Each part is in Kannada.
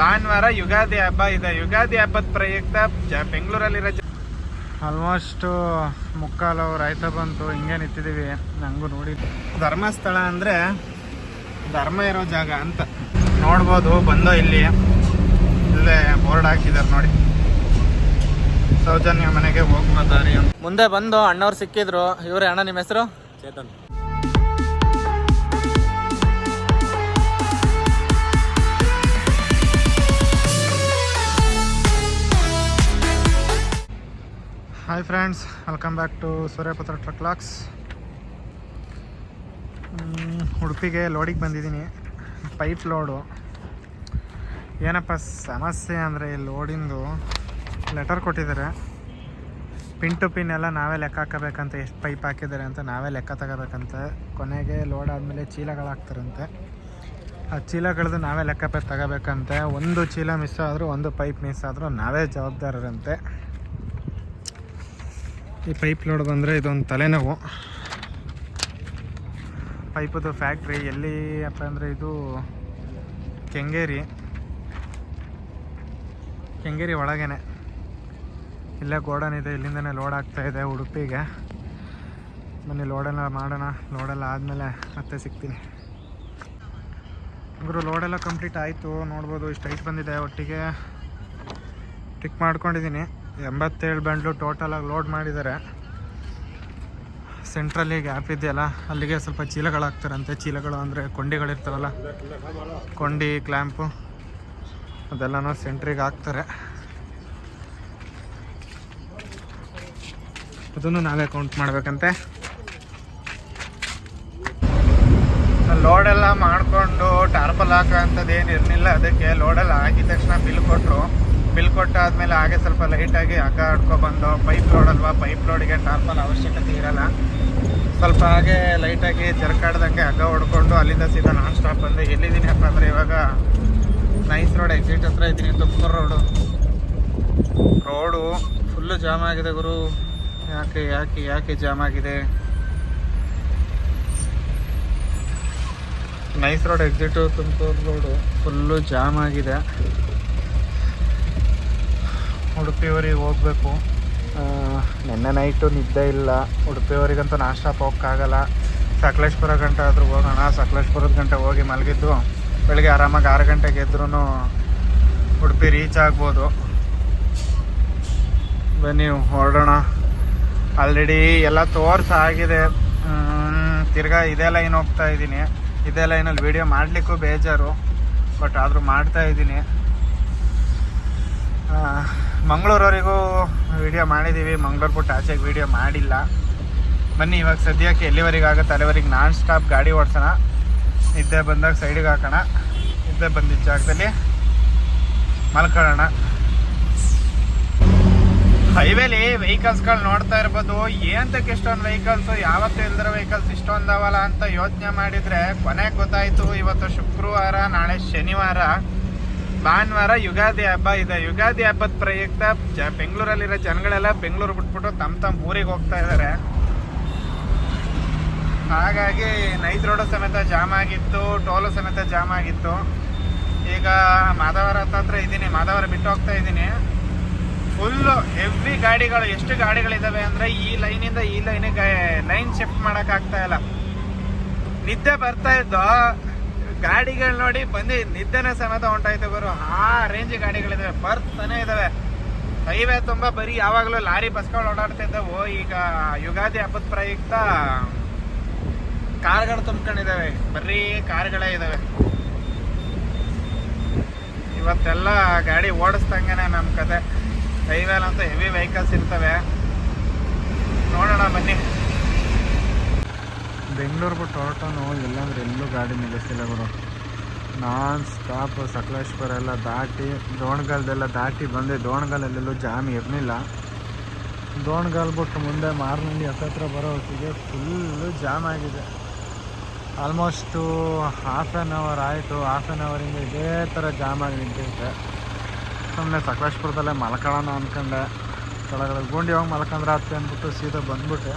ಭಾನುವಾರ ಯುಗಾದಿ ಹಬ್ಬ ಇದೆ. ಯುಗಾದಿ ಹಬ್ಬದ ಪ್ರಯುಕ್ತ ಬೆಂಗಳೂರಲ್ಲಿರೋ ಆಲ್ಮೋಸ್ಟ್ ಮುಕ್ಕಾಲು ಅವ್ರು ಆಯ್ತಾ ಬಂತು. ಹಿಂಗೆ ನಿಂತಿದ್ದೀವಿ. ನಂಗೂ ನೋಡಿ ಧರ್ಮಸ್ಥಳ ಅಂದರೆ ಧರ್ಮ ಇರೋ ಜಾಗ ಅಂತ ನೋಡ್ಬೋದು. ಬಂದು ಇಲ್ಲಿ ಇಲ್ಲೇ ಬೋರ್ಡ್ ಹಾಕಿದ್ದಾರೆ ನೋಡಿ, ಸೌಜನ್ಯ ಮನೆಗೆ ಹೋಗ್ಬೋದಾರಿ. ಮುಂದೆ ಬಂದು ಅಣ್ಣವ್ರು ಸಿಕ್ಕಿದ್ರು. ಇವ್ರೆ ಅಣ್ಣ, ನಿಮ್ಮ ಹೆಸರು? Chetan. Hi friends, welcome back to Suryaputra truck logs. ಉಡುಪಿಗೆ ಲೋಡಿಗೆ ಬಂದಿದ್ದೀನಿ. Pipe load. ಏನಪ್ಪ ಸಮಸ್ಯೆ ಅಂದರೆ ಲೋಡಿಂದು ಲೆಟರ್ ಕೊಟ್ಟಿದ್ದಾರೆ. ಪಿನ್ ಟು ಪಿನ್ ಎಲ್ಲ ನಾವೇ ಲೆಕ್ಕ ಹಾಕಬೇಕಂತ, ಎಷ್ಟು ಪೈಪ್ ಹಾಕಿದ್ದಾರೆ ಅಂತ ನಾವೇ ಲೆಕ್ಕ ತಗೋಬೇಕಂತೆ. ಕೊನೆಗೆ ಲೋಡ್ ಆದಮೇಲೆ ಚೀಲಗಳಾಗ್ತಾರಂತೆ. ಆ ಚೀಲಗಳದ್ದು ನಾವೇ ಲೆಕ್ಕ ತಗೋಬೇಕಂತೆ. ಒಂದು ಚೀಲ ಮಿಸ್ ಆದರೂ, ಒಂದು ಪೈಪ್ ಮಿಸ್ ಆದರೂ ನಾವೇ ಜವಾಬ್ದಾರರಂತೆ. ಈ ಪೈಪ್ ಲೋಡ್ ಬಂದರೆ ಇದೊಂದು ತಲೆನೋವು. ಪೈಪದು ಫ್ಯಾಕ್ಟ್ರಿ ಎಲ್ಲಿ ಅಪ್ಪ ಅಂದರೆ ಇದು ಕೆಂಗೇರಿ ಒಳಗೇನೆ. ಇಲ್ಲೇ ಗೋಡನ್ ಇದೆ, ಇಲ್ಲಿಂದನೇ ಲೋಡ್ ಆಗ್ತಾಯಿದೆ ಉಡುಪಿಗೆ. ಬನ್ನಿ ಲೋಡೆಲ್ಲ ಮಾಡೋಣ. ಲೋಡೆಲ್ಲ ಆದಮೇಲೆ ಮತ್ತೆ ಸಿಗ್ತೀನಿ. ಇವರು ಲೋಡೆಲ್ಲ ಕಂಪ್ಲೀಟ್ ಆಯಿತು. ನೋಡ್ಬೋದು ಇಷ್ಟು ಹೈಟ್ ಬಂದಿದೆ. ಒಟ್ಟಿಗೆ ಟಿಕ್ ಮಾಡ್ಕೊಂಡಿದ್ದೀನಿ. 87 ಬಂಡ್ಲು ಟೋಟಲಾಗಿ ಲೋಡ್ ಮಾಡಿದ್ದಾರೆ. ಸೆಂಟ್ರಲ್ಲಿ ಗ್ಯಾಪ್ ಇದೆಯಲ್ಲ, ಅಲ್ಲಿಗೆ ಸ್ವಲ್ಪ ಚೀಲಗಳಾಗ್ತಾರಂತೆ. ಚೀಲಗಳು ಅಂದರೆ ಕೊಂಡಿಗಳಿರ್ತಾವಲ್ಲ, ಕೊಂಡಿ ಕ್ಲ್ಯಾಂಪು ಅದೆಲ್ಲನೂ ಸೆಂಟ್ರಿಗೆ ಹಾಕ್ತಾರೆ. ಅದನ್ನು ನಾವೇ ಕೌಂಟ್ ಮಾಡಬೇಕಂತೆ. ಲೋಡೆಲ್ಲ ಮಾಡಿಕೊಂಡು ಟಾರ್ಪಲ್ ಹಾಕೋ ಅಂಥದ್ದು ಏನು ಇರಲಿಲ್ಲ. ಅದಕ್ಕೆ ಲೋಡೆಲ್ಲ ಆಗಿದ ತಕ್ಷಣ ಬಿಲ್ ಕೊಟ್ಟರು. ಬಿಲ್ ಕೊಟ್ಟಾದ್ಮೇಲೆ ಹಾಗೆ ಸ್ವಲ್ಪ ಲೈಟಾಗಿ ಹಗ್ಗ ಆಡ್ಕೊಬಂದು, ಪೈಪ್ ಲೋಡ್ ಅಲ್ವಾ, ಪೈಪ್ ಲೋಡಿಗೆ ಟಾರ್ಪಲ್ ಅವಶ್ಯಕತೆ ಇರೋಲ್ಲ. ಸ್ವಲ್ಪ ಹಾಗೆ ಲೈಟಾಗಿ ಜರ್ಕಾಡ್ದಂಗೆ ಹಗ್ಗ ಹೊಡ್ಕೊಂಡು ಅಲ್ಲಿಂದ ಸೀದಾ ನಾನ್ ಸ್ಟಾಪ್ ಬಂದು ಎಲ್ಲಿದ್ದೀನಿ ಅಪ್ಪ ಅಂದರೆ ಇವಾಗ ನೈಸ್ ರೋಡ್ ಎಕ್ಸಿಟ್ ಹತ್ರ ಇದ್ದೀನಿ. ತುಮಕೂರು ರೋಡು ಫುಲ್ಲು ಜಾಮ್ ಆಗಿದೆ ಗುರು. ಯಾಕೆ ಜಾಮ್ ಆಗಿದೆ? Nice road exit Tumakuru road full jam ಆಗಿದೆ. ಉಡುಪಿಯವರಿಗೆ ಹೋಗಬೇಕು. ನೆನ್ನೆ ನೈಟು ನಿದ್ದೆ ಇಲ್ಲ. ಉಡುಪಿಯವರಿಗಂತೂ ನಾನ್ ಸ್ಟಾಪ್ ಹೋಗೋಕ್ಕಾಗಲ್ಲ. ಸಕಲೇಶ್ಪುರ ಗಂಟೆ ಆದರೂ ಹೋಗೋಣ. ಸಕಲೇಶ್ಪುರದ ಗಂಟೆ ಹೋಗಿ ಮಲಗಿದ್ದು ಬೆಳಗ್ಗೆ ಆರಾಮಾಗಿ 6 ಗಂಟೆಗೆ ಎದ್ರೂ ಉಡುಪಿ ರೀಚ್ ಆಗ್ಬೋದು. ಬನ್ನಿ ಹೊರಡೋಣ. ಆಲ್ರೆಡಿ ಎಲ್ಲ ತೋರಿಸಾಗಿದೆ. ತಿರ್ಗಾ ಇದೇ ಲೈನ್ ಹೋಗ್ತಾ ಇದ್ದೀನಿ. ಇದೇ ಲೈನಲ್ಲಿ ವೀಡಿಯೋ ಮಾಡಲಿಕ್ಕೂ ಬೇಜಾರು, ಬಟ್ ಆದರೂ ಮಾಡ್ತಾಯಿದ್ದೀನಿ. ಮಂಗಳೂರವರೆಗೂ ವೀಡಿಯೋ ಮಾಡಿದ್ದೀವಿ. ಮಂಗಳೂರು ಬಿಟ್ಟು ಆಚೆಗೆ ವೀಡಿಯೋ ಮಾಡಿಲ್ಲ. ಬನ್ನಿ ಇವಾಗ ಸದ್ಯಕ್ಕೆ ಎಲ್ಲಿವರೆಗೆ ಆಗುತ್ತೆ ಅಲ್ಲಿವರೆಗೆ ನಾನ್ ಸ್ಟಾಪ್ ಗಾಡಿ ಓಡಿಸೋಣ. ನಿದ್ದೆ ಬಂದಾಗ ಸೈಡಿಗೆ ಹಾಕೋಣ. ನಿದ್ದೆ ಬಂದಿದ್ದ ಜಾಗದಲ್ಲಿ ಮಲ್ಕೊಳ್ಳೋಣ. ಹೈವೇಲಿ ವೆಹಿಕಲ್ಸ್ಗಳು ನೋಡ್ತಾ ಇರ್ಬೋದು. ಏನಂತಕ್ಕೆ ಇಷ್ಟೊಂದು ವೆಹಿಕಲ್ಸು, ಯಾವತ್ತೂ ಇಲ್ದಿರೋ ವೆಹಿಕಲ್ಸ್ ಇಷ್ಟೊಂದವಲ್ಲ ಅಂತ ಯೋಚನೆ ಮಾಡಿದರೆ ಕೊನೆಗೆ ಗೊತ್ತಾಯಿತು. ಇವತ್ತು ಶುಕ್ರವಾರ, ನಾಳೆ ಶನಿವಾರ, ಭಾನುವಾರ ಯುಗಾದಿ ಹಬ್ಬ ಇದೆ. ಯುಗಾದಿ ಹಬ್ಬದ ಪ್ರಯುಕ್ತ ಬೆಂಗಳೂರಲ್ಲಿರೋ ಜನಗಳೆಲ್ಲ ಬೆಂಗಳೂರು ಬಿಟ್ಬಿಟ್ಟು ತಮ್ಮ ಊರಿಗೆ ಹೋಗ್ತಾ ಇದ್ದಾರೆ. ಹಾಗಾಗಿ ನೈಸ್ ರೋಡು ಸಮೇತ ಜಾಮ್ ಆಗಿತ್ತು, ಟೋಲು ಸಮೇತ ಜಾಮ್ ಆಗಿತ್ತು. ಈಗ ಮಾಧವರ ಹತ್ರ ಇದ್ದೀನಿ. ಮಾಧವರ ಬಿಟ್ಟು ಹೋಗ್ತಾ ಇದ್ದೀನಿ. ಫುಲ್ಲು ಹೆವಿ ಗಾಡಿಗಳು. ಎಷ್ಟು ಗಾಡಿಗಳಿದ್ದಾವೆ ಅಂದರೆ ಈ ಲೈನಿಂದ ಈ ಲೈನಿಗೆ ಲೈನ್ ಶಿಫ್ಟ್ ಮಾಡೋಕ್ಕಾಗ್ತಾ ಇಲ್ಲ. ನಿದ್ದೆ ಬರ್ತಾ ಇದ್ದೋ ಗಾಡಿಗಳು ನೋಡಿ ಬಂದು ನಿದ್ದೆನೇ ಸಮೇತ ಹೊಂಟಾಯ್ತು ಗುರು. ಆ ರೇಂಜ್ ಗಾಡಿಗಳಿದಾವೆ, ಬರ್ತಾನೆ ಇದಾವೆ. ಹೈವೇ ತುಂಬ ಬರೀ ಯಾವಾಗಲೂ ಲಾರಿ ಬಸ್ಗಳು ಓಡಾಡ್ತಿದ್ದವು. ಈಗ ಯುಗಾದಿ ಹಬ್ಬದ ಪ್ರಯುಕ್ತ ಕಾರ್ಗಳು ತುಂಬ್ಕೊಂಡಿದ್ದಾವೆ. ಬರೀ ಕಾರ್ಗಳೇ ಇದ್ದಾವೆ. ಇವತ್ತೆಲ್ಲ ಗಾಡಿ ಓಡಿಸ್ದಂಗೆನೆ ನಮ್ಮ ಕತೆ. ಹೈವೇಲಂತೂ ಹೆವಿ ವೆಹಿಕಲ್ಸ್ ಇರ್ತವೆ. ನೋಡೋಣ ಬನ್ನಿ. ಬೆಂಗಳೂರು ಬಿಟ್ಟು ಹೊರಟೋನು ಎಲ್ಲಂದ್ರೆ ಎಲ್ಲೂ ಗಾಡಿ ನಿಲ್ಲಿಸ್ತಿಲ್ಲ ಗುರು. ನಾನ್ ಸ್ಟಾಪ್ ಸಕಲೇಶ್ಪುರ ಎಲ್ಲ ದಾಟಿ, ದೋಣಗಲ್ದೆಲ್ಲ ದಾಟಿ ಬಂದೆ. ದೋಣಗಲ್ಲಲ್ಲೆಲ್ಲೂ ಜಾಮ್ ಇರಲಿಲ್ಲ. ದೋಣಗಲ್ ಬಿಟ್ಟು ಮುಂದೆ ಮಾರ್ನಳ್ಳಿ ಹತ್ರ ಬರೋ ಹೊತ್ತಿಗೆ ಫುಲ್ಲು ಜಾಮ್ ಆಗಿದೆ. ಆಲ್ಮೋಸ್ಟು ಹಾಫ್ ಆನ್ ಅವರ್ ಆಯಿತು. ಹಾಫ್ ಆನ್ ಅವರಿಂದ ಇದೇ ಥರ ಜಾಮ್ ಆಗಿ ನಿಂತಿರುತ್ತೆ. ಸುಮ್ಮನೆ ಸಕಲೇಶ್ಪುರದಲ್ಲೇ ಮಲ್ಕೊಳ್ಳೋಣ ಅಂದ್ಕೊಂಡೆ. ಕೆಳಗಡೆ ಗುಂಡಿ ಹೋಗಿ ಮಲ್ಕೊಂಡ್ರೆ ಆಯ್ತು ಅಂದ್ಬಿಟ್ಟು ಸೀದಾ ಬಂದ್ಬಿಟ್ಟೆ.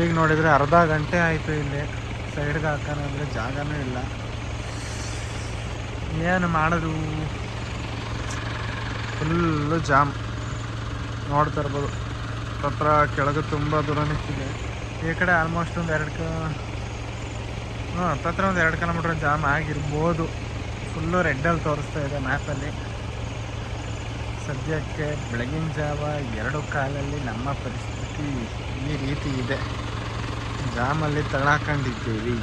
ಈಗ ನೋಡಿದರೆ ಅರ್ಧ ಗಂಟೆ ಆಯಿತು. ಇಲ್ಲಿ ಸೈಡ್ಗೆ ಹಾಕೋಣ ಅಂದರೆ ಜಾಗನೂ ಇಲ್ಲ. ಏನು ಮಾಡೋದು? ಫುಲ್ಲು ಜಾಮ್ ನೋಡ್ತಾ ಇರ್ಬೋದು. ಹತ್ರ ಕೆಳಗೆ ತುಂಬ ದೂರ ನಿಂತಿದೆ. ಈ ಕಡೆ ಆಲ್ಮೋಸ್ಟ್ ಒಂದು 2 ಒಂದು 2 ಕಿಲೋಮೀಟ್ರ್ ಜಾಮ್ ಆಗಿರ್ಬೋದು. ಫುಲ್ಲು ರೆಡ್ಡಲ್ಲಿ ತೋರಿಸ್ತಾ ಇದೆ ಮ್ಯಾಪಲ್ಲಿ. ಸದ್ಯಕ್ಕೆ ಬೆಳಗಿನ ಜಾವ 2:15 ನಮ್ಮ ಪರಿಸ್ಥಿತಿ ಈ ರೀತಿ ಇದೆ. ಜಾಮಲ್ಲಿ ತಳ್ಳಾಕೊಂಡಿದ್ದೀವಿ.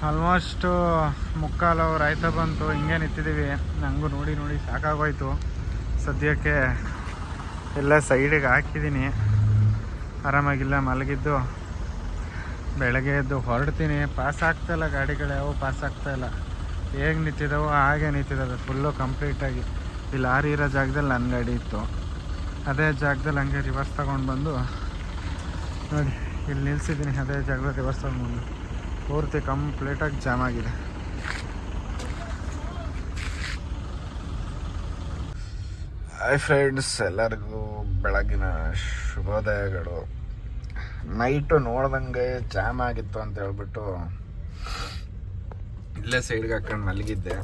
ಆಲ್ಮೋಸ್ಟು 3:15 ಅವರ್ ಆಯ್ತಾ ಬಂತು. ಹಿಂಗೆ ನಿಂತಿದ್ದೀವಿ. ನನಗೂ ನೋಡಿ ನೋಡಿ ಸಾಕಾಗೋಯ್ತು. ಸದ್ಯಕ್ಕೆ ಎಲ್ಲ ಸೈಡಿಗೆ ಹಾಕಿದ್ದೀನಿ. ಆರಾಮಾಗಿಲ್ಲ ಮಲಗಿದ್ದು ಬೆಳಗ್ಗೆ ಎದ್ದು ಹೊರಡ್ತೀನಿ. ಪಾಸ್ ಆಗ್ತಾಯಿಲ್ಲ ಗಾಡಿಗಳು, ಯಾವ ಪಾಸ್ ಆಗ್ತಾಯಿಲ್ಲ. ಹೇಗೆ ನಿಂತಿದ್ದಾವೋ ಹಾಗೆ ನಿಂತಿದ್ದಾವೆ ಫುಲ್ಲು ಕಂಪ್ಲೀಟಾಗಿ. ಈ ಲಾರಿ ಇರೋ ಜಾಗದಲ್ಲಿ ನನ್ನ ಗಾಡಿ ಇತ್ತು. ಅದೇ ಜಾಗದಲ್ಲಿ ಹಂಗೆ ರಿವರ್ಸ್ ತೊಗೊಂಡು ಬಂದು ನೋಡಿ ಇಲ್ಲಿ ನಿಲ್ಲಿಸಿದ್ದೀನಿ. ಅದೇ ಜಾಗದಲ್ಲಿ ರಿವರ್ಸ್ ತೊಗೊಂಡು ಬಂದು ಪೂರ್ತಿ ಕಂಪ್ಲೀಟಾಗಿ ಜಾಮ್ ಆಗಿದೆ. ಹಾಯ್ ಫ್ರೆಂಡ್ಸ್, ಎಲ್ಲರಿಗೂ ಬೆಳಗಿನ ಶುಭೋದಯಗಳು. ನೈಟು ನೋಡ್ದಂಗೆ ಜಾಮ್ ಆಗಿತ್ತು ಅಂತ ಹೇಳ್ಬಿಟ್ಟು ಇಲ್ಲೇ ಸೈಡ್ಗೆ ಹಾಕೊಂಡು ಮಲಗಿದ್ದೆ.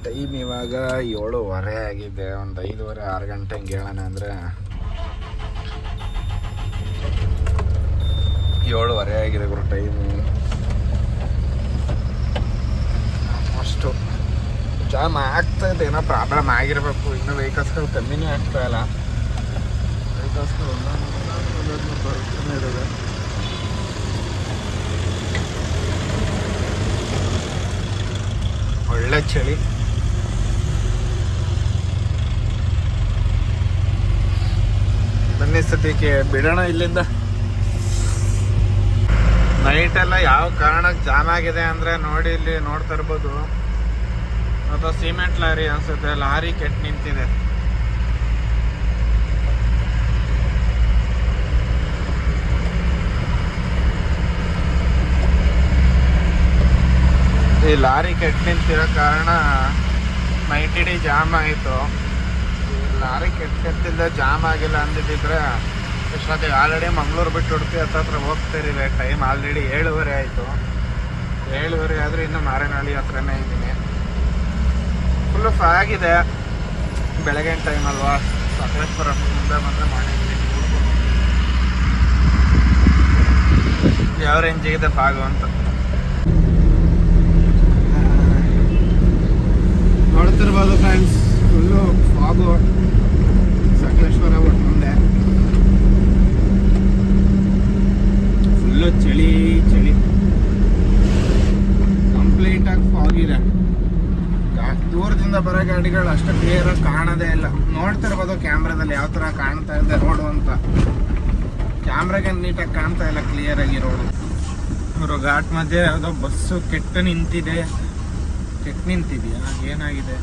ಟೈಮ್ ಇವಾಗ 7:15 ಆಗಿದೆ. ಒಂದು 5:30-6 ಗಂಟೆ ಹಂಗೆ ಹೇಳೋಣ ಅಂದರೆ 7:30 ಆಗಿದೆ ಗುರು ಟೈಮು. ಅಷ್ಟು ಜಾಮ್ ಆಗ್ತಾಯಿದೆ. ಏನೋ ಪ್ರಾಬ್ಲಮ್ ಆಗಿರಬೇಕು. ಇನ್ನೂ ವೆಹಿಕಲ್ಸ್ಗಳು ಕಮ್ಮಿನೇ ಆಗ್ತಾಯಿಲ್ಲ. ವೆಹಿಕಲ್ಸ್ಗಳು ಬರ್ತಾನೆ ಇದ್ದಾವೆ. ಒಳ್ಳೆ ಚಳಿ. ಬನ್ನಿ ಸದ್ಯಕ್ಕೆ ಬಿಡೋಣ ಇಲ್ಲಿಂದ. ನೈಟೆಲ್ಲ ಯಾವ ಕಾರಣಕ್ಕೆ ಜಾಮ್ ಆಗಿದೆ ಅಂದರೆ ನೋಡಿ, ಇಲ್ಲಿ ನೋಡ್ತಾ ಇರ್ಬೋದು. ಅಥವಾ ಸಿಮೆಂಟ್ ಲಾರಿ ಅನ್ಸುತ್ತೆ. ಲಾರಿ ಕೆಟ್ಟು ನಿಂತಿದೆ. ಈ ಲಾರಿ ಕೆಟ್ಟು ನಿಂತಿರೋ ಕಾರಣ ನೈಟ್ ಇಡೀ ಜಾಮ್ ಆಯಿತು. ಲಾರಿ ಕೆಟ್ಟಿದ್ದ ಜಾಮ್ ಆಗಿಲ್ಲ ಅಂದಿದ್ದಿದ್ರೆ ಎಷ್ಟೊತ್ತಿಗೆ ಆಲ್ರೆಡಿ ಮಂಗಳೂರು ಬಿಟ್ಟು ಉಡುಪಿ ಹತ್ರ ಹೋಗ್ತಿರಿವೆ. ಟೈಮ್ ಆಲ್ರೆಡಿ 7:30 ಆಯಿತು. 7:30 ಆದರೆ ಇನ್ನೂ ಮಾರೇನಹಳ್ಳಿ ಹತ್ರನೇ ಇದ್ದೀನಿ. ಫುಲ್ಲು ಫಾಗಿದೆ. ಬೆಳಗಿನ ಟೈಮ್ ಅಲ್ವಾ. ಸಕಲೇಶ್ವರ ಮುಂದೆ ಬಂದರೆ ಮಾಡಿದ್ದೀನಿ. ಯಾವ ರೇಂಜಿಗಿದೆ ಫಾಗು ಅಂತ ನೋಡ್ತಿರ್ಬೋದು ಫ್ರೆಂಡ್ಸ್. ಫುಲ್ಲು ಫಾಗು ಸಕಲೇಶ್ವರ ಒಟ್ಟು ಮುಂದೆ. ಫುಲ್ಲು ಚಳಿ ಚಳಿ ಕಂಪ್ಲೀಟಾಗಿ ಫಾಗಿದೆ. ದೂರದಿಂದ ಬರೋ ಗಾಡಿಗಳು ಅಷ್ಟು ಕ್ಲಿಯರಾಗಿ ಕಾಣೋದೇ ಇಲ್ಲ. ನೋಡ್ತಿರ್ಬೋದು ಕ್ಯಾಮ್ರಾದಲ್ಲಿ ಯಾವ ಥರ ಕಾಣ್ತಾ ಇದೆ ರೋಡು ಅಂತ. ಕ್ಯಾಮ್ರಾಗೆ ನೀಟಾಗಿ ಕಾಣ್ತಾ ಇಲ್ಲ ಕ್ಲಿಯರಾಗಿ ರೋಡು. ಅವರು ಘಾಟ್ ಮಧ್ಯೆ ಯಾವುದೋ ಬಸ್ಸು ಕೆಟ್ಟು ನಿಂತಿದೆಯಾ? ಏನಾಗಿದೆ?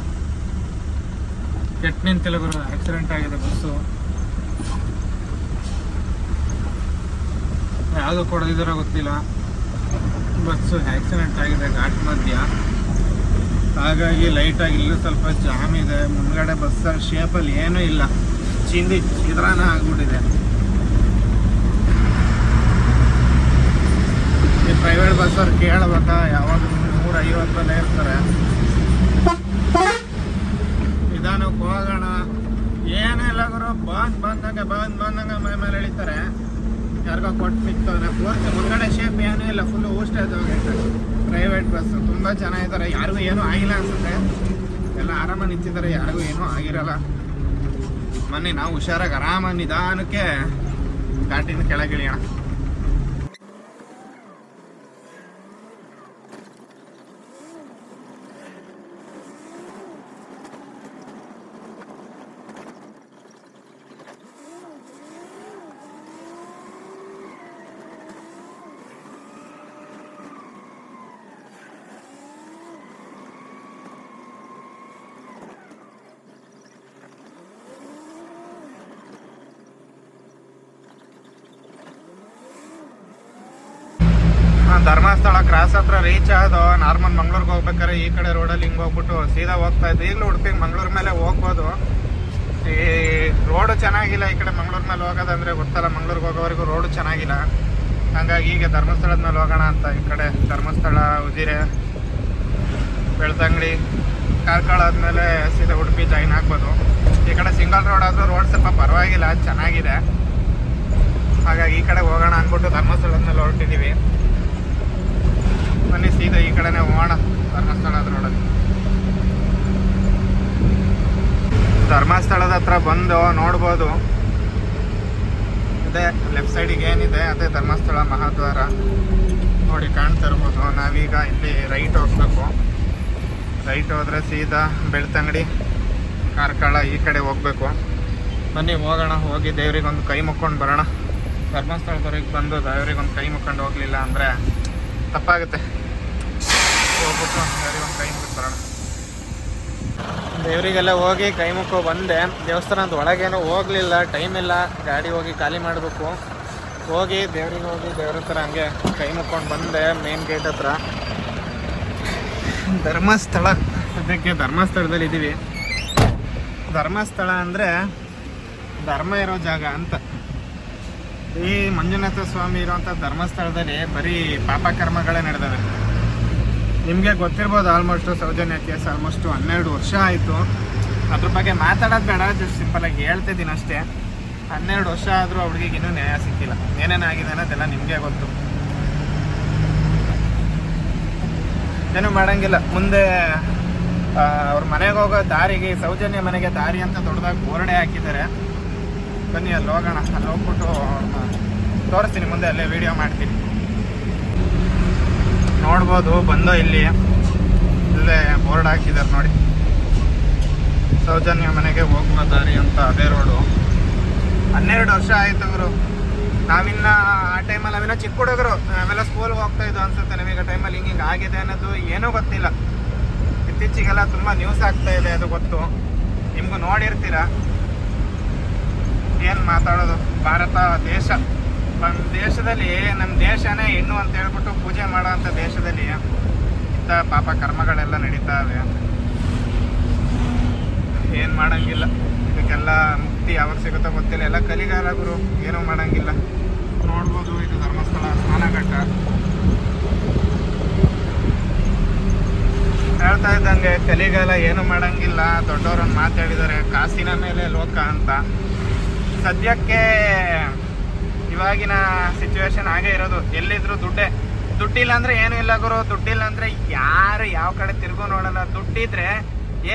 ಕೆಟ್ಟು ನಿಂತಿಲ್ಲ ಗುರು. ಆಕ್ಸಿಡೆಂಟ್ ಆಗಿದೆ ಬಸ್ಸು. ಯಾವುದು ಕೊಡದಿದ್ದಾರೋ ಗೊತ್ತಿಲ್ಲ. ಬಸ್ಸು ಆಕ್ಸಿಡೆಂಟ್ ಆಗಿದೆ ಘಾಟ್ ಮಧ್ಯ. ಹಾಗಾಗಿ ಲೈಟಾಗಿ ಇಲ್ಲೂ ಸ್ವಲ್ಪ ಜಾಮ್ ಇದೆ. ಮುಂದ್ಗಡೆ ಬಸ್ಸಲ್ಲಿ ಶೇಪಲ್ಲಿ ಏನೂ ಇಲ್ಲ. ಚಿತ್ರಾನ್ನ ಆಗ್ಬಿಟ್ಟಿದೆ. ಈ ಪ್ರೈವೇಟ್ ಬಸ್ಸವ್ರು ಕೇಳ್ಬೇಕಾ? ಯಾವಾಗ 150 ಇರ್ತಾರೆ. ನಿಧಾನಕ್ಕೆ ಹೋಗೋಣ ಏನಿಲ್ಲ ಗುರು. ಬಂದಂಗೆ ಮೈ ಮೇಲೆ ಎಳಿತಾರೆ. ಯಾರಿಗೋ ಕೊಟ್ಟು ಸಿಗ್ತವೆ. ಪೂರ್ತಿ ಮುಂದ್ಗಡೆ ಶೇಪ್ ಏನೂ ಇಲ್ಲ. ಫುಲ್ಲು ಊಸ್ಟೇಜ್ ಹೋಗೈತೆ. ಪ್ರೈವೇಟ್ ಬಸ್ ತುಂಬ ಜನ ಇದ್ದಾರೆ. ಯಾರಿಗೂ ಏನೂ ಆಗಿಲ್ಲ ಅನ್ಸುತ್ತೆ. ಎಲ್ಲ ಆರಾಮಾಗಿ ನಿಂತಿದ್ದಾರೆ. ಯಾರಿಗೂ ಏನೂ ಆಗಿರಲ್ಲ. ಮೊನ್ನೆ ನಾವು ಹುಷಾರಾಗಿ ಆರಾಮಾಗಿ ನಿಧಾನಕ್ಕೆ ಘಾಟಿನ ಕೆಳಗಿಳಿಯೋಣ. ಧರ್ಮಸ್ಥಳ ಕ್ರಾಸ್ ಹತ್ರ ರೀಚ್ ಆದೋ. ನಾರ್ಮಲ್ ಮಂಗ್ಳೂರ್ಗೆ ಹೋಗ್ಬೇಕಾದ್ರೆ ಈ ಕಡೆ ರೋಡಲ್ಲಿ ಹಿಂಗೆ ಹೋಗ್ಬಿಟ್ಟು ಸೀದಾ ಹೋಗ್ತಾ ಇತ್ತು. ಈಗಲೂ ಉಡುಪಿಗೆ ಮಂಗ್ಳೂರ್ ಮೇಲೆ ಹೋಗ್ಬೋದು. ಈ ರೋಡು ಚೆನ್ನಾಗಿಲ್ಲ. ಈ ಕಡೆ ಮಂಗ್ಳೂರ್ ಮೇಲೆ ಹೋಗೋದಂದ್ರೆ ಗೊತ್ತಲ್ಲ, ಮಂಗ್ಳೂರ್ಗೆ ಹೋಗೋವರೆಗೂ ರೋಡು ಚೆನ್ನಾಗಿಲ್ಲ. ಹಾಗಾಗಿ ಈಗ ಧರ್ಮಸ್ಥಳದ ಮೇಲೆ ಹೋಗೋಣ ಅಂತ ಈ ಕಡೆ ಧರ್ಮಸ್ಥಳ, ಉಜಿರೆ ಬೆಳ್ತಂಗಡಿ ಕಾರ್ಕಳ ಆದಮೇಲೆ ಸೀದಾ ಉಡುಪಿ ಜಾಯಿನ್ ಆಗ್ಬೋದು. ಈ ಕಡೆ ಸಿಂಗಲ್ ರೋಡ್ ಆದರೂ ರೋಡ್ ಸ್ವಲ್ಪ ಪರವಾಗಿಲ್ಲ, ಚೆನ್ನಾಗಿದೆ. ಹಾಗಾಗಿ ಈ ಕಡೆ ಹೋಗೋಣ ಅಂದ್ಬಿಟ್ಟು ಧರ್ಮಸ್ಥಳದ ಹೊರಟಿದ್ದೀವಿ. ಬನ್ನಿ ಸೀದಾ ಈ ಕಡೆನೇ ಹೋಗೋಣ. ಧರ್ಮಸ್ಥಳದ ರೋಡಲ್ಲಿ ಧರ್ಮಸ್ಥಳದ ಹತ್ರ ಬಂದು ನೋಡ್ಬೋದು. ಅದೇ ಲೆಫ್ಟ್ ಸೈಡಿಗೆ ಏನಿದೆ ಅದೇ ಧರ್ಮಸ್ಥಳ ಮಹಾದ್ವಾರ ನೋಡಿ ಕಾಣ್ತಾ ಇರ್ಬೋದು. ನಾವೀಗ ಇಲ್ಲಿ ರೈಟ್ ಹೋಗ್ಬೇಕು. ರೈಟ್ ಹೋದರೆ ಸೀದಾ ಬೆಳ್ತಂಗಡಿ ಕಾರ್ಕಳ ಈ ಕಡೆ ಹೋಗ್ಬೇಕು. ಬನ್ನಿ ಹೋಗೋಣ. ಹೋಗಿ ದೇವ್ರಿಗೊಂದು ಕೈ ಮುಕ್ಕೊಂಡು ಬರೋಣ. ಧರ್ಮಸ್ಥಳದವ್ರಿಗೆ ಬಂದು ದೇವ್ರಿಗೊಂದು ಕೈ ಮುಕ್ಕೊಂಡು ಹೋಗ್ಲಿಲ್ಲ ಅಂದರೆ ತಪ್ಪಾಗುತ್ತೆ. ಹೋಗ್ಬಿಟ್ಟು ದೇವ್ರಿಗೊಂದು ಕೈ ಮುಕ್ಕೊಂಡು ಬರೋಣ. ದೇವರಿಗೆಲ್ಲ ಹೋಗಿ ಕೈ ಮುಕ್ಕೋ ಬಂದೆ. ದೇವಸ್ಥಾನದ ಒಳಗೇನೂ ಹೋಗಲಿಲ್ಲ, ಟೈಮ್ ಇಲ್ಲ, ಗಾಡಿ ಹೋಗಿ ಖಾಲಿ ಮಾಡಬೇಕು. ಹೋಗಿ ದೇವ್ರಿಗೆ ಹೋಗಿ ದೇವ್ರ ಹತ್ರ ಹಂಗೆ ಕೈ ಮುಕ್ಕೊಂಡು ಬಂದೆ ಮೇನ್ ಗೇಟ್ ಹತ್ರ. ಧರ್ಮಸ್ಥಳ, ಸದ್ಯಕ್ಕೆ ಧರ್ಮಸ್ಥಳದಲ್ಲಿ ಇದ್ದೀವಿ. ಧರ್ಮಸ್ಥಳ ಅಂದರೆ ಧರ್ಮ ಇರೋ ಜಾಗ ಅಂತ. ಈ ಮಂಜುನಾಥ ಸ್ವಾಮಿ ಇರೋವಂಥ ಧರ್ಮಸ್ಥಳದಲ್ಲಿ ಬರೀ ಪಾಪಕರ್ಮಗಳೇ ನಡೆದವೆ. ನಿಮಗೆ ಗೊತ್ತಿರ್ಬೋದು, ಆಲ್ಮೋಸ್ಟು ಸೌಜನ್ಯ ಕೇಸ್ ಆಲ್ಮೋಸ್ಟು 12 ವರ್ಷ ಆಯಿತು. ಅದ್ರ ಬಗ್ಗೆ ಮಾತಾಡೋದು ಬೇಡ, ಜಸ್ಟ್ ಸಿಂಪಲಾಗಿ ಹೇಳ್ತಿದ್ದೀನಿ ಅಷ್ಟೇ. 12 ವರ್ಷ ಆದರೂ ಅವ್ರಿಗೆ ಇನ್ನೂ ನ್ಯಾಯ ಸಿಕ್ಕಿಲ್ಲ. ಏನೇನಾಗಿದೆ ಅನ್ನೋದೆಲ್ಲ ನಿಮಗೆ ಗೊತ್ತು. ಏನೂ ಮಾಡೋಂಗಿಲ್ಲ. ಮುಂದೆ ಅವ್ರ ಮನೆಗೆ ಹೋಗೋ ದಾರಿಗೆ, ಸೌಜನ್ಯ ಮನೆಗೆ ದಾರಿ ಅಂತ ದೊಡ್ಡದಾಗಿ ಬೋರ್ಡೆ ಹಾಕಿದ್ದಾರೆ. ಬನ್ನಿ ಅಲ್ಲಿ ಹೋಗೋಣ. ಅಲ್ಲಿ ಹೋಗ್ಬಿಟ್ಟು ತೋರಿಸ್ತೀನಿ, ಮುಂದೆ ಅಲ್ಲೇ ವೀಡಿಯೋ ಮಾಡ್ತೀನಿ. ನೋಡ್ಬೋದು ಬಂದು ಇಲ್ಲೇ ಬೋರ್ಡ್ ಹಾಕಿದ್ದಾರೆ ನೋಡಿ, ಸೌಜನ್ಯ ಮನೆಗೆ ಹೋಗುವ ದಾರಿ ಅಂತ. ಅದೇ ರೋಡು. 12 ವರ್ಷ ಆಯಿತು ಗುರು. ನಾವಿನ್ನ ಆ ಟೈಮಲ್ಲಿ ನಾವಿನ್ನ ಚಿಕ್ಕ ಹುಡುಗರು, ನಾವೆಲ್ಲ ಸ್ಕೂಲ್ಗೆ ಹೋಗ್ತಾ ಇದ್ದು ಅನ್ಸುತ್ತೆ. ನಮಗೆ ಟೈಮಲ್ಲಿ ಹಿಂಗೆ ಆಗಿದೆ ಅನ್ನೋದು ಏನೂ ಗೊತ್ತಿಲ್ಲ. ಇತ್ತೀಚೆಗೆಲ್ಲ ತುಂಬ ನ್ಯೂಸ್ ಆಗ್ತಾ ಇದೆ, ಅದು ಗೊತ್ತು. ನಿಮಗೂ ನೋಡಿರ್ತೀರ. ಏನು ಮಾತಾಡೋದು. ಭಾರತ ದೇಶ, ನಮ್ಮ ದೇಶದಲ್ಲಿ, ನಮ್ಮ ದೇಶನೇ ಹೆಣ್ಣು ಅಂತ ಹೇಳ್ಬಿಟ್ಟು ಪೂಜೆ ಮಾಡೋ ಅಂಥ ದೇಶದಲ್ಲಿ ಇಂಥ ಪಾಪ ಕರ್ಮಗಳೆಲ್ಲ ನಡೀತಾವೆ. ಏನು ಮಾಡೋಂಗಿಲ್ಲ. ಇದಕ್ಕೆಲ್ಲ ಮುಕ್ತಿ ಯಾವಾಗ ಸಿಗುತ್ತೋ ಗೊತ್ತಿಲ್ಲ. ಎಲ್ಲ ಕಲಿಗಾಲ ಗುರು, ಏನೂ ಮಾಡೋಂಗಿಲ್ಲ. ನೋಡ್ಬೋದು, ಇದು ಧರ್ಮಸ್ಥಳ ಸ್ನಾನಘಟ್ಟ. ಹೇಳ್ತಾ ಇದ್ದಂಗೆ ಕಲಿಗಾಲ, ಏನು ಮಾಡೋಂಗಿಲ್ಲ. ದೊಡ್ಡವ್ರನ್ನ ಮಾತಾಡಿದ್ದಾರೆ, ಕಾಸಿನ ಮೇಲೆ ಲೋಕ ಅಂತ. ಸದ್ಯಕ್ಕೆ ಇವಾಗಿನ ಸಿಚುವೇಶನ್ ಹಾಗೆ ಇರೋದು. ಎಲ್ಲಿದ್ರು ದುಡ್ಡಿಲ್ಲ ಅಂದರೆ ಏನೂ ಇಲ್ಲ ಗುರು. ದುಡ್ಡಿಲ್ಲ ಅಂದರೆ ಯಾರು ಯಾವ ಕಡೆ ತಿರ್ಗೋ ನೋಡಲ್ಲ. ದುಡ್ಡಿದ್ರೆ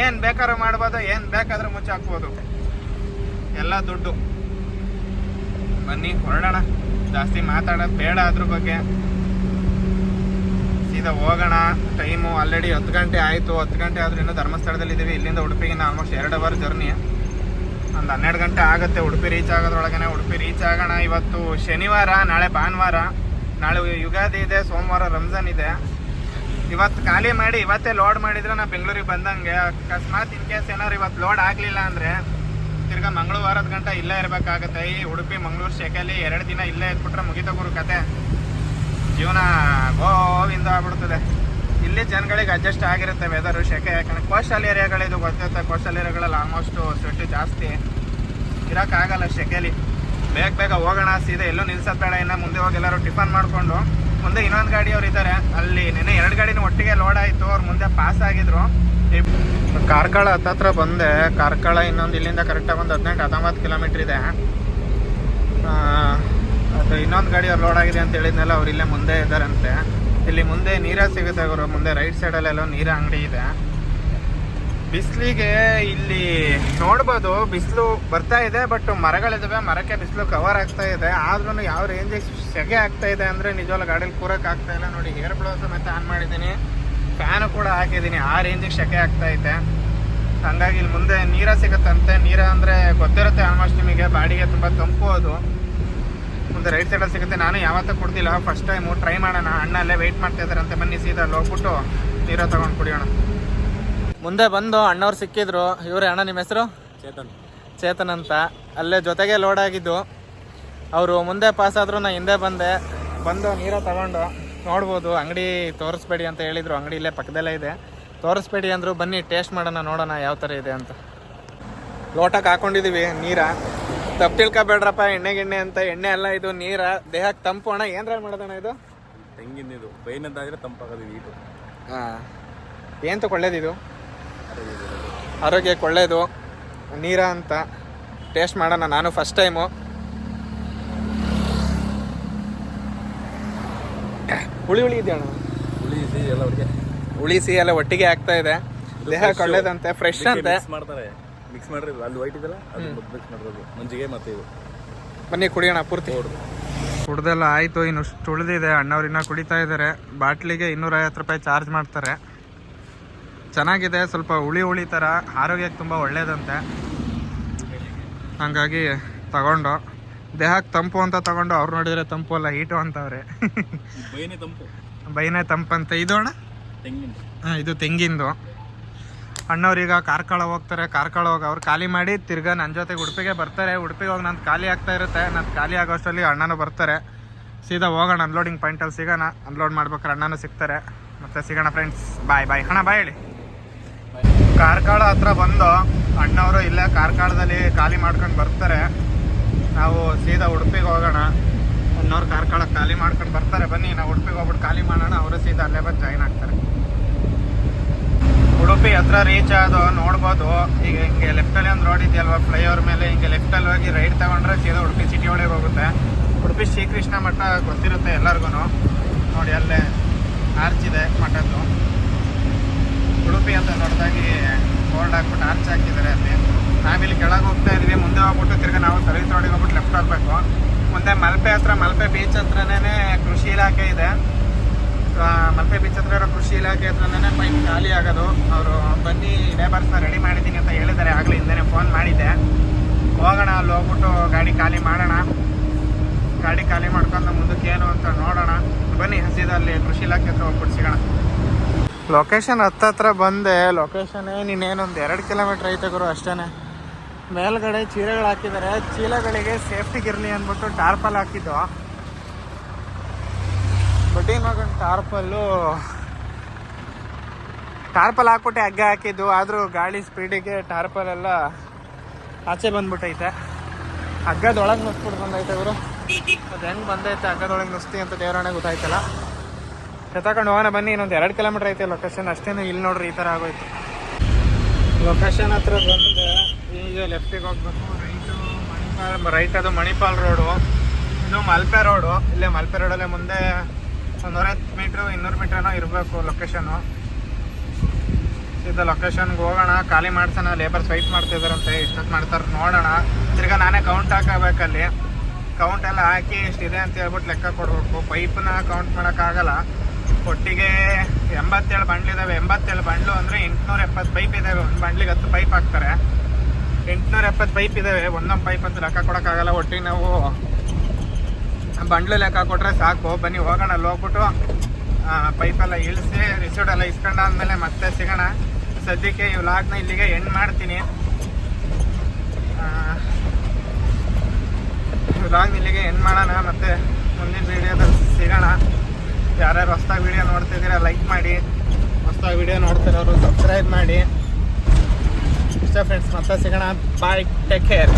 ಏನು ಬೇಕಾದ್ರೂ ಮಾಡ್ಬೋದು, ಏನು ಬೇಕಾದ್ರೂ ಮುಚ್ಚಾಕ್ಬೋದು. ಎಲ್ಲ ದುಡ್ಡು. ಬನ್ನಿ ಹೊರಡೋಣ. ಜಾಸ್ತಿ ಮಾತಾಡೋದು ಬೇಡ ಅದ್ರ ಬಗ್ಗೆ. ಸೀದಾ ಹೋಗೋಣ. ಟೈಮು ಆಲ್ರೆಡಿ 10 ಗಂಟೆ ಆಯಿತು. 10 ಗಂಟೆ ಆದರೂ ಇನ್ನೂ ಧರ್ಮಸ್ಥಳದಲ್ಲಿ ಇದ್ದೀವಿ. ಇಲ್ಲಿಂದ ಉಡುಪಿಗಿನ ಆಲ್ಮೋಸ್ಟ್ 2 ಅವರ್ ಜರ್ನಿ. ಒಂದು 12 ಗಂಟೆ ಆಗುತ್ತೆ ಉಡುಪಿ ರೀಚ್ ಆಗೋದ್ರೊಳಗನೆ. ಉಡುಪಿ ರೀಚ್ ಆಗೋಣ. ಇವತ್ತು ಶನಿವಾರ, ನಾಳೆ ಭಾನುವಾರ, ನಾಳೆ ಯುಗಾದಿ ಇದೆ, ಸೋಮವಾರ ರಂಜಾನ್ ಇದೆ. ಇವತ್ತು ಖಾಲಿ ಮಾಡಿ ಇವತ್ತೇ ಲೋಡ್ ಮಾಡಿದ್ರೆ ನಾ ಬೆಂಗಳೂರಿಗೆ ಬಂದಂಗೆ. ಅಕಸ್ಮಾತ್ ಇನ್ ಕೇಸ್ ಏನಾದ್ರು ಇವತ್ತು ಲೋಡ್ ಆಗಲಿಲ್ಲ ಅಂದರೆ ತಿರ್ಗಾ ಮಂಗಳವಾರದ ಗಂಟೆ ಇಲ್ಲೇ ಇರಬೇಕಾಗತ್ತೆ. ಈ ಉಡುಪಿ ಮಂಗಳೂರು ಶೆಕೆಯಲ್ಲಿ 2 ದಿನ ಇಲ್ಲೇ ಇದ್ಬಿಟ್ರೆ ಮುಗಿತೋಗುರು ಕತೆ. ಜೀವನ ಗೋವಿಂದ ಆಗ್ಬಿಡ್ತದೆ. ಇಲ್ಲಿ ಜನಗಳಿಗೆ ಅಡ್ಜಸ್ಟ್ ಆಗಿರುತ್ತೆ ವೆದರು, ಶೆಕೆ. ಯಾಕಂದರೆ ಕೋಸ್ಟಲ್ ಏರಿಯಾಗಳಿದು ಗೊತ್ತಿರುತ್ತೆ. ಕೋಸ್ಟಲ್ ಏರಿಯಾಗಳಲ್ಲಿ ಆಲ್ಮೋಸ್ಟು ಸ್ವೆಟ್ ಜಾಸ್ತಿ, ಇರೋಕ್ಕಾಗಲ್ಲ ಶೆಕೆಲಿ. ಬೇಗ ಹೋಗೋಣ. ಸೀದಾ ಎಲ್ಲೂ ನಿಲ್ಸೋದು ಬೇಡ. ಇನ್ನು ಮುಂದೆ ಹೋಗಿ ಎಲ್ಲರೂ ಟಿಫನ್ ಮಾಡಿಕೊಂಡು, ಮುಂದೆ ಇನ್ನೊಂದು ಗಾಡಿಯವ್ರು ಇದ್ದಾರೆ. ಅಲ್ಲಿ ನೆನೆ 2 ಗಾಡಿನೂ ಒಟ್ಟಿಗೆ ಲೋಡ್ ಆಯಿತು. ಅವ್ರು ಮುಂದೆ ಪಾಸ್ ಆಗಿದ್ರು. ಕಾರ್ಕಳ ಹತ್ತತ್ರ ಬಂದೆ. ಕಾರ್ಕಳ ಇನ್ನೊಂದು ಇಲ್ಲಿಂದ ಕರೆಕ್ಟಾಗಿ ಒಂದು 18-19 ಕಿಲೋಮೀಟ್ರ್ ಇದೆ. ಅದು ಇನ್ನೊಂದು ಗಾಡಿಯವ್ರು ಲೋಡ್ ಆಗಿದೆ ಅಂತ ಹೇಳಿದ್ನಲ್ಲ, ಅವ್ರು ಇಲ್ಲೇ ಮುಂದೆ ಇದ್ದಾರಂತೆ. ಇಲ್ಲಿ ಮುಂದೆ ನೀರ ಸಿಗುತ್ತೆ ಅವರು. ಮುಂದೆ ರೈಟ್ ಸೈಡಲ್ಲೆಲ್ಲ ನೀರ ಅಂಗಡಿ ಇದೆ. ಬಿಸಿಲಿಗೆ ಇಲ್ಲಿ ನೋಡ್ಬೋದು, ಬಿಸಿಲು ಬರ್ತಾ ಇದೆ. ಬಟ್ ಮರಗಳಿದ್ದಾವೆ, ಮರಕ್ಕೆ ಬಿಸಿಲು ಕವರ್ ಆಗ್ತಾ ಇದೆ. ಆದ್ರೂ ಯಾವ ರೇಂಜಿಗೆ ಸೆಗೆ ಆಗ್ತಾ ಇದೆ ಅಂದರೆ ನಿಜವಾಗ್ಲೂ ಗಾಡೀಲಿ ಕೂರಕ್ಕೆ ಆಗ್ತಾ ಇಲ್ಲ. ನೋಡಿ, ಏರ್ ಬ್ಲೌಸ್ ಸಮೇತ ಆನ್ ಮಾಡಿದ್ದೀನಿ, ಫ್ಯಾನು ಕೂಡ ಹಾಕಿದ್ದೀನಿ. ಆ ರೇಂಜಿಗೆ ಸೆಕೆ ಆಗ್ತಾ ಇದೆ. ಹಾಗಾಗಿ ಇಲ್ಲಿ ಮುಂದೆ ನೀರ ಸಿಗುತ್ತಂತೆ. ನೀರ ಅಂದರೆ ಗೊತ್ತಿರುತ್ತೆ ಆಲ್ಮೋಸ್ಟ್ ನಿಮಗೆ, ಬಾಡಿಗೆ ತುಂಬ ತಂಪು. ಅದು ಮುಂದೆ ರೈಟ್ ಸೈಡಲ್ಲಿ ಸಿಗುತ್ತೆ. ನಾನು ಯಾವತ್ತೂ ಕೊಡ್ತಿಲ್ಲ, ಫಸ್ಟ್ ಟೈಮು ಟ್ರೈ ಮಾಡೋಣ. ಅಣ್ಣ ಅಲ್ಲೇ ವೆಯ್ಟ್ ಮಾಡ್ತಾ ಇದ್ದಾರಂತೆ. ಬನ್ನಿ ಸೀದಾ ಅಲ್ಲಿ ಹೋಗ್ಬಿಟ್ಟು ನೀರ ತೊಗೊಂಡು ಕುಡಿಯೋಣ. ಮುಂದೆ ಬಂದು ಅಣ್ಣವ್ರು ಸಿಕ್ಕಿದ್ರು. ಇವರೇ ಅಣ್ಣ, ನಿಮ್ಮ ಹೆಸರು? ಚೇತನ್ ಅಂತ. ಅಲ್ಲೇ ಜೊತೆಗೆ ಲೋಡ್ ಆಗಿದ್ದು. ಅವರು ಮುಂದೆ ಪಾಸ್ ಆದರೂ ನಾನು ಹಿಂದೆ ಬಂದು ನೀರ ತಗೊಂಡು ನೋಡ್ಬೋದು. ಅಂಗಡಿ ತೋರಿಸ್ಬೇಡಿ ಅಂತ ಹೇಳಿದರು. ಅಂಗಡಿ ಇಲ್ಲೇ ಪಕ್ಕದಲ್ಲೇ ಇದೆ, ತೋರಿಸ್ಬೇಡಿ ಅಂದರು. ಬನ್ನಿ ಟೇಸ್ಟ್ ಮಾಡೋಣ, ನೋಡೋಣ ಯಾವ ಥರ ಇದೆ ಅಂತ. ಲೋಟಕ್ಕೆ ಹಾಕೊಂಡಿದ್ದೀವಿ ನೀರ. ತಪ್ಪು ತಿಳ್ಕೊಬೇಡ್ರಪ್ಪ, ಎಣ್ಣೆ ಅಂತ. ಎಣ್ಣೆ ಎಲ್ಲ ಇದು ನೀರ ದೇಹಕ್ಕೆ ತಂಪು. ಅಣ್ಣ ಏನ್ರ ಮಾಡೋದಣ್ಣ ಇದು? ತೆಂಗಿನ ಇದು ಬೈನದ್ದಾದರೆ ತಂಪಾಗೋದು. ಇದು ಹಾಂ, ಏನು ಒಳ್ಳೇದಿದು? ಆರೋಗ್ಯಕ್ಕೆ ಒಳ್ಳೇದು. ನೀರ ಅಂತ ಟೇಸ್ಟ್ ಮಾಡೋಣ. ನಾನು ಫಸ್ಟ್ ಟೈಮು. ಹುಳಿ ಇದೆಯಣ್ಣ. ಹುಳಿ ಸಿಹಿ ಎಲ್ಲ ಒಟ್ಟಿಗೆ ಆಗ್ತಾ ಇದೆ. ದೇಹಕ್ಕೆ ಒಳ್ಳೇದಂತೆ, ಫ್ರೆಶ್ ಅಂತೆ. ಮಿಕ್ಸ್ ಮಾಡ್ರಿ. ಅಲ್ಲಿ ವೈಟ್ ಇದೆಲ್ಲ ಅದು ಮಿಕ್ಸ್ ಮಾಡಿರೋದು ಮಂಜಿಗೆ ಮತ್ತೆ ಇದು. ಬನ್ನಿ ಕುಡಿಯೋಣ ಪೂರ್ತಿ. ಕುಡ್ದೆಲ್ಲ ಆಯಿತು, ಇನ್ನು ಉಳಿದಿದೆ. ಅಣ್ಣವ್ರು ಇನ್ನೂ ಕುಡಿತಾ ಇದ್ದಾರೆ. ಬಾಟ್ಲಿಗೆ 250 ರೂಪಾಯಿ ಚಾರ್ಜ್ ಮಾಡ್ತಾರೆ. ಚೆನ್ನಾಗಿದೆ, ಸ್ವಲ್ಪ ಹುಳಿ ಥರ, ಆರೋಗ್ಯಕ್ಕೆ ತುಂಬ ಒಳ್ಳೇದಂತೆ. ಹಾಗಾಗಿ ತಗೊಂಡು ದೇಹಕ್ಕೆ ತಂಪು ಅಂತ ತಗೊಂಡು, ಅವ್ರು ನೋಡಿದರೆ ತಂಪು ಅಲ್ಲ ಹೀಟು ಅಂತವ್ರೆ. ಬೈನೆ ತಂಪಂತ. ಇದು ಅಣ್ಣ ಹಾಂ, ಇದು ತೆಂಗಿಂದು. ಅಣ್ಣವ್ರೀಗ ಕಾರ್ಕಳ ಹೋಗ್ತಾರೆ. ಕಾರ್ಕಳ ಹೋಗಿ ಅವ್ರು ಖಾಲಿ ಮಾಡಿ ತಿರ್ಗಾ ನನ್ನ ಜೊತೆಗೆ ಉಡುಪಿಗೆ ಬರ್ತಾರೆ. ಉಡುಪಿಗೆ ಹೋಗಿ ನಂದು ಖಾಲಿ ಆಗ್ತಾ ಇರುತ್ತೆ. ನಂದು ಖಾಲಿ ಆಗೋಷ್ಟರಲ್ಲಿ ಅಣ್ಣನೂ ಬರ್ತಾರೆ. ಸೀದಾ ಹೋಗೋಣ, ಅನ್ಲೋಡಿಂಗ್ ಪಾಯಿಂಟಲ್ಲಿ ಸಿಗೋಣ. ಅನ್ಲೋಡ್ ಮಾಡ್ಬೇಕಾರೆ ಅಣ್ಣನೂ ಸಿಗ್ತಾರೆ. ಮತ್ತೆ ಸಿಗೋಣ ಫ್ರೆಂಡ್ಸ್. ಬಾಯ್ ಅಣ್ಣ, ಬಾಯ್ ಹೇಳಿ. ಕಾರ್ಕಳ ಹತ್ರ ಬಂದು ಅಣ್ಣವರು ಇಲ್ಲೇ ಕಾರ್ಕಳದಲ್ಲಿ ಖಾಲಿ ಮಾಡ್ಕೊಂಡು ಬರ್ತಾರೆ. ನಾವು ಸೀದಾ ಉಡುಪಿಗೆ ಹೋಗೋಣ. ಅಣ್ಣವ್ರು ಕಾರ್ಕಳಕ್ಕೆ ಖಾಲಿ ಮಾಡ್ಕೊಂಡು ಬರ್ತಾರೆ. ಬನ್ನಿ, ನಾವು ಉಡುಪಿಗೆ ಹೋಗ್ಬಿಟ್ಟು ಖಾಲಿ ಮಾಡೋಣ. ಅವರು ಸೀದಾ ಅಲ್ಲೇ ಬಂದು ಜಾಯ್ನ್ ಆಗ್ತಾರೆ. ಉಡುಪಿ ಹತ್ರ ರೀಚ್ ಆದೋ ನೋಡ್ಬೋದು. ಈಗ ಹಿಂಗೆ ಲೆಫ್ಟಲ್ಲಿ ಒಂದು ರೋಡ್ ಇದೆಯಲ್ವ, ಫ್ಲೈಓವರ್ ಮೇಲೆ ಹಿಂಗೆ ಲೆಫ್ಟಲ್ಲಿ ಹೋಗಿ ರೈಟ್ ತಗೊಂಡ್ರೆ ಸೀದಾ ಉಡುಪಿ ಸಿಟಿ ಒಳಗೆ ಹೋಗುತ್ತೆ. ಉಡುಪಿ ಶ್ರೀಕೃಷ್ಣ ಮಠ ಗೊತ್ತಿರುತ್ತೆ ಎಲ್ಲರಿಗೂ. ನೋಡಿ ಅಲ್ಲೇ ಆರ್ಚ್ ಇದೆ ಮಠದ್ದು. ಉಡುಪಿ ಅಂತ ದೊಡ್ಡದಾಗಿ ಬೋರ್ಡ್ ಹಾಕ್ಬಿಟ್ಟು ಆರ್ಚ್ ಹಾಕಿದ್ದಾರೆ ಅಲ್ಲಿ. ನಾವಿಲ್ಲಿ ಕೆಳಗೆ ಹೋಗ್ತಾ ಇದ್ವಿ. ಮುಂದೆ ಹೋಗ್ಬಿಟ್ಟು ತಿರ್ಗಿ ನಾವು ಸರ್ವಿಸ್ ರೋಡಿಗೆ ಹೋಗ್ಬಿಟ್ಟು ಲೆಫ್ಟ್ ಹೋಗ್ಬೇಕು. ಮುಂದೆ ಮಲ್ಪೆ ಹತ್ರ, ಮಲ್ಪೆ ಬೀಚ್ ಹತ್ರನೇ ಕೃಷಿ ಇಲಾಖೆ ಇದೆ. ಮಲ್ಪೆ ಬೀಚ್ ಹತ್ರ ಇರೋ ಕೃಷಿ ಇಲಾಖೆ ಹತ್ರನೇ ಪೈಪ್ ಖಾಲಿ ಆಗೋದು. ಅವರು ಬನ್ನಿ ಲೇಬರ್ಸ್ನ ರೆಡಿ ಮಾಡಿದ್ದೀನಿ ಅಂತ ಹೇಳಿದ್ದಾರೆ. ಆಗಲೇ ಹಿಂದೆ ಫೋನ್ ಮಾಡಿದ್ದೆ. ಹೋಗೋಣ, ಅಲ್ಲಿ ಹೋಗ್ಬಿಟ್ಟು ಗಾಡಿ ಖಾಲಿ ಮಾಡೋಣ. ಗಾಡಿ ಖಾಲಿ ಮಾಡ್ಕೊಂಡು ಮುಂದಕ್ಕೆ ಏನು ಅಂತ ನೋಡೋಣ. ಬನ್ನಿ ಹಸಿದಲ್ಲಿ ಕೃಷಿ ಇಲಾಖೆ ಹತ್ರ ಹೋಗ್ಬಿಟ್ಟು ಸಿಗೋಣ. ಲೊಕೇಶನ್ ಹತ್ತತ್ರ ಬಂದೆ. ಲೊಕೇಶನ್ ಇನ್ನೇನೊಂದು 2 ಕಿಲೋಮೀಟ್ರ್ ಐತೆ ಗುರು, ಅಷ್ಟೇ. ಮೇಲ್ಗಡೆ ಚೀಲಗಳು ಹಾಕಿದ್ದಾರೆ. ಚೀಲಗಳಿಗೆ ಸೇಫ್ಟಿಗಿರಲಿ ಅಂದ್ಬಿಟ್ಟು ಟಾರ್ಪಲ್ ಹಾಕಿದ್ದು. ಬಡ್ಡಿ ಮಗನ ಟಾರ್ಪಲ್ ಹಾಕ್ಬಿಟ್ಟು ಹಗ್ಗ ಹಾಕಿದ್ದು. ಆದರೂ ಗಾಡಿ ಸ್ಪೀಡಿಗೆ ಟಾರ್ಪಲ್ ಎಲ್ಲ ಆಚೆ ಬಂದ್ಬಿಟ್ಟೈತೆ. ಹಗ್ಗದೊಳಗೆ ನುಸ್ಬಿಟ್ಟು ಬಂದೈತೆ ಗುರು. ಅದು ಹೆಂಗೆ ಬಂದೈತೆ ಹಗ್ಗದೊಳಗೆ ನುಸ್ತಿ ಅಂತ ದೇವರಾಣೆ ಗೊತ್ತಾಯ್ತಲ್ಲ. ಎತ್ಕೊಂಡು ಹೋಗೋಣ ಬನ್ನಿ. ಇನ್ನೊಂದು 2 ಕಿಲೋಮೀಟ್ರ್ ಐತೆ ಲೊಕೇಶನ್, ಅಷ್ಟೇನು. ಇಲ್ಲಿ ನೋಡ್ರಿ ಈ ಥರ ಆಗೋಯ್ತು. ಲೊಕೇಶನ್ ಹತ್ರ ಬಂದೆ. ಈಗ ಲೆಫ್ಟಿಗೆ ಹೋಗ್ಬೇಕು. ರೈಟ್ ಅದು ಮಣಿಪಾಲ್ ರೋಡು. ಇದು ಮಲ್ಪೆ ರೋಡು. ಇಲ್ಲೇ ಮಲ್ಪೆ ರೋಡಲ್ಲೇ ಮುಂದೆ 150 ಮೀಟ್ರು 200 ಮೀಟ್ರನೋ ಇರಬೇಕು ಲೊಕೇಶನ್ನು. ಸೀದಾ ಲೊಕೇಶನ್ಗೆ ಹೋಗೋಣ. ಖಾಲಿ ಮಾಡ್ಸೋಣ. ಲೇಬರ್ಸ್ ವೆಯ್ಟ್ ಮಾಡ್ತಿದ್ದಾರಂತೆ. ಎಷ್ಟೊತ್ತು ಮಾಡ್ತಾರೆ ನೋಡೋಣ. ತಿರ್ಗಾ ನಾನೇ ಕೌಂಟ್ ಹಾಕಬೇಕಲ್ಲಿ. ಕೌಂಟ್ ಎಲ್ಲ ಹಾಕಿ ಎಷ್ಟಿದೆ ಅಂತ ಹೇಳ್ಬಿಟ್ಟು ಲೆಕ್ಕ ಕೊಡಬೇಕು. ಪೈಪನ್ನ ಕೌಂಟ್ ಮಾಡೋಕ್ಕಾಗಲ್ಲ. ಒಟ್ಟಿಗೆ 87 ಬಂಡ್ಲಿದ್ದಾವೆ. 87 ಬಂಡ್ಲು ಅಂದರೆ 870 ಪೈಪ್ ಇದ್ದಾವೆ. ಒಂದು ಬಂಡ್ಲಿಗೆ 10 ಪೈಪ್ ಹಾಕ್ತಾರೆ. 870 ಪೈಪ್ ಇದ್ದಾವೆ. ಒಂದೊಂದು ಪೈಪ್ ಅಂತ ಲೆಕ್ಕ ಕೊಡೋಕ್ಕಾಗಲ್ಲ. ಒಟ್ಟಿಗೆ ನಾವು ಬಂಡ್ಲು ಲೆಕ್ಕ ಕೊಟ್ಟರೆ ಸಾಕು. ಬನ್ನಿ ಹೋಗೋಣ. ಅಲ್ಲಿ ಹೋಗ್ಬಿಟ್ಟು ಪೈಪೆಲ್ಲ ಇಳಿಸಿ ರಿಸೀವ್ಡೆಲ್ಲ ಇಸ್ಕೊಂಡಾದ್ಮೇಲೆ ಮತ್ತೆ ಸಿಗೋಣ. ಸದ್ಯಕ್ಕೆ ಈ ವ್ಲಾಗ್ನ ಇಲ್ಲಿಗೆ ಎಂಡ್ ಮಾಡ್ತೀನಿ. ವ್ಲಾಗ್ನ ಇಲ್ಲಿಗೆ ಎಂಡ್ ಮಾಡೋಣ. ಮತ್ತೆ ಮುಂದಿನ ವೀಡಿಯೋದಲ್ಲಿ ಸಿಗೋಣ. ಯಾರ್ಯಾರು ಹೊಸ್ದಾಗಿ ವೀಡಿಯೋ ನೋಡ್ತಿದ್ದೀರಾ ಲೈಕ್ ಮಾಡಿ. ಹೊಸ್ದಾಗಿ ವೀಡಿಯೋ ನೋಡ್ತಿರೋರು ಸಬ್ಸ್ಕ್ರೈಬ್ ಮಾಡಿ. ಇಷ್ಟ ಫ್ರೆಂಡ್ಸ್, ಮತ್ತೆ ಸಿಗೋಣ. ಬಾಯ್, ಟೇಕ್ ಕೇರ್.